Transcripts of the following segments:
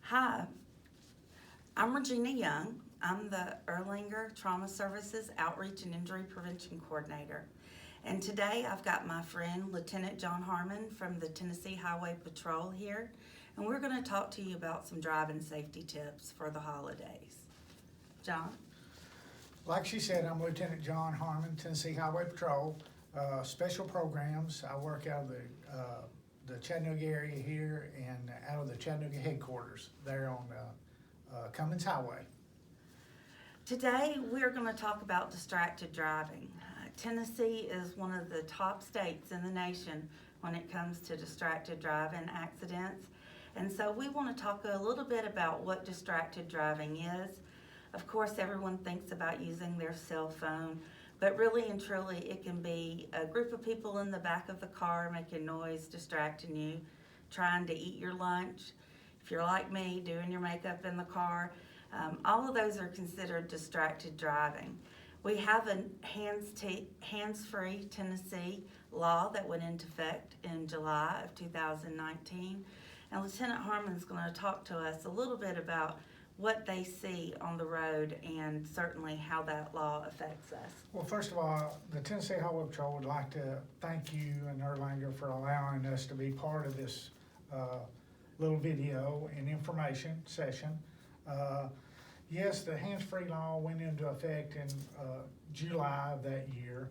Hi, I'm Regina Young. I'm the Erlanger Trauma Services Outreach and Injury Prevention Coordinator. And today I've got my friend Lieutenant John Harmon from the Tennessee Highway Patrol here, and we're going to talk to you about some driving safety tips for the holidays. John? Like she said, I'm Lieutenant John Harmon, Tennessee Highway Patrol. Special programs, I work out of the Chattanooga area here and out of the Chattanooga headquarters there on Cummins Highway. Today we're going to talk about distracted driving. Tennessee is one of the top states in the nation when it comes to distracted driving accidents. And so we want to talk a little bit about what distracted driving is. Of course, everyone thinks about using their cell phone, but really and truly it can be a group of people in the back of the car making noise, distracting you, trying to eat your lunch. If you're like me, doing your makeup in the car, all of those are considered distracted driving. We have a hands-free Tennessee law that went into effect in July of 2019. And Lieutenant Harmon's going to talk to us a little bit about what they see on the road and certainly how that law affects us. Well, first of all, the Tennessee Highway Patrol would like to thank you and Erlanger for allowing us to be part of this little video and information session. Yes, the hands-free law went into effect in July of that year,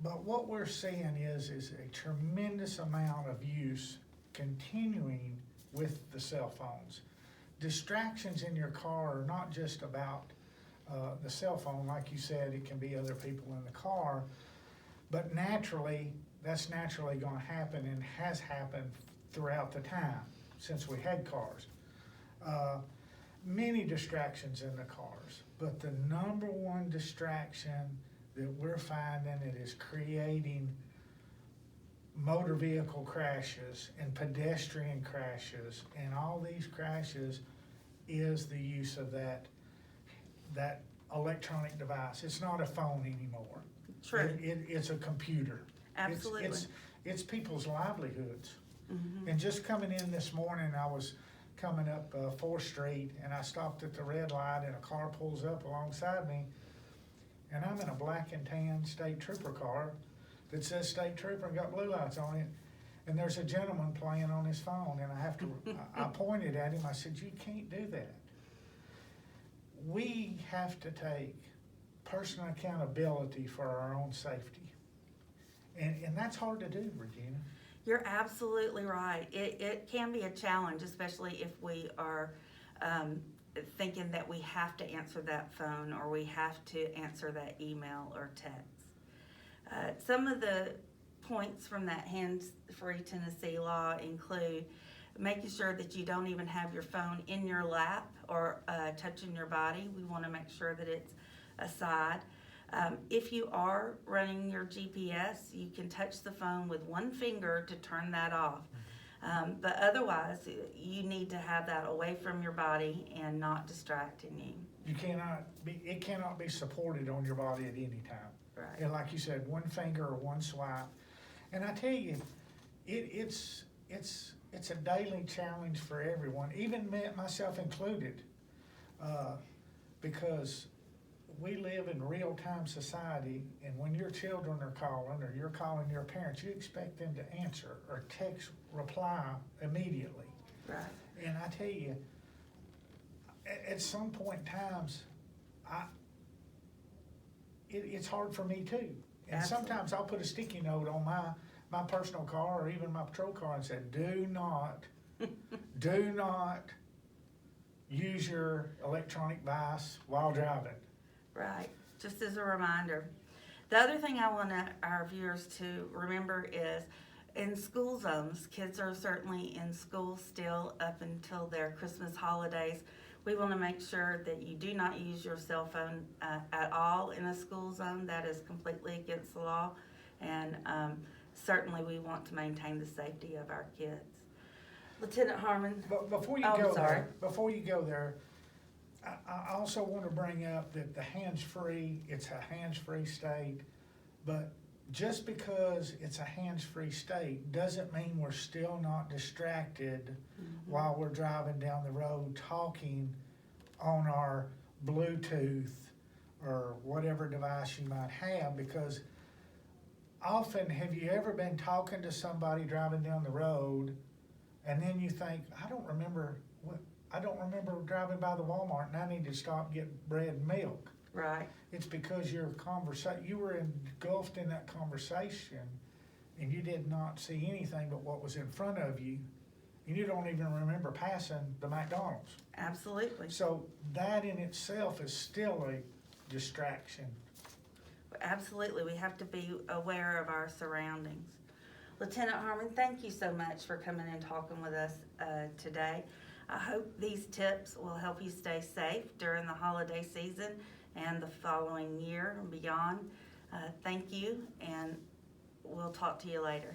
but what we're seeing is a tremendous amount of use continuing with the cell phones. Distractions in your car are not just about the cell phone, like you said, it can be other people in the car, but that's naturally going to happen and has happened throughout the time since we had cars. Many distractions in the cars, but the number one distraction that we're finding it is creating motor vehicle crashes and pedestrian crashes and all these crashes is the use of that electronic device. It's not a phone anymore. True. It's a computer. Absolutely. It's people's livelihoods. Mm-hmm. And just coming in this morning, I was coming up 4th Street and I stopped at the red light and a car pulls up alongside me and I'm in a black and tan state trooper car that says state trooper and got blue lights on it. And there's a gentleman playing on his phone and I pointed at him, I said, you can't do that. We have to take personal accountability for our own safety. And that's hard to do, Regina. You're absolutely right. It can be a challenge, especially if we are thinking that we have to answer that phone or we have to answer that email or text. Some of the points from that hands-free Tennessee law include making sure that you don't even have your phone in your lap or touching your body. We want to make sure that it's aside. If you are running your GPS, you can touch the phone with one finger to turn that off. But otherwise, you need to have that away from your body and not distracting you. It cannot be supported on your body at any time. Right. And like you said, one finger or one swipe. And I tell you, it's a daily challenge for everyone, even myself included, because we live in real-time society, and when your children are calling or you're calling your parents, you expect them to answer or reply immediately. Right. And I tell you, at some point in times, it's hard for me too. And Absolutely. sometimes I'll put a sticky note on my personal car or even my patrol car and say, do not use your electronic device while driving. Right, just as a reminder. The other thing I want our viewers to remember is in school zones, kids are certainly in school still up until their Christmas holidays. We want to make sure that you do not use your cell phone at all in a school zone. That is completely against the law, and certainly we want to maintain the safety of our kids. Lieutenant Harmon. But before you go there, I also want to bring up that it's a hands-free state, but just because it's a hands-free state doesn't mean we're still not distracted while we're driving down the road talking on our Bluetooth or whatever device you might have, because often, have you ever been talking to somebody driving down the road and then you think, I don't remember driving by the Walmart and I need to stop and get bread and milk. Right. It's because you were engulfed in that conversation and you did not see anything but what was in front of you, and you don't even remember passing the McDonald's. Absolutely. So that in itself is still a distraction. Absolutely, we have to be aware of our surroundings. Lieutenant Harmon, thank you so much for coming and talking with us today. I hope these tips will help you stay safe during the holiday season and the following year and beyond. Thank you, and we'll talk to you later.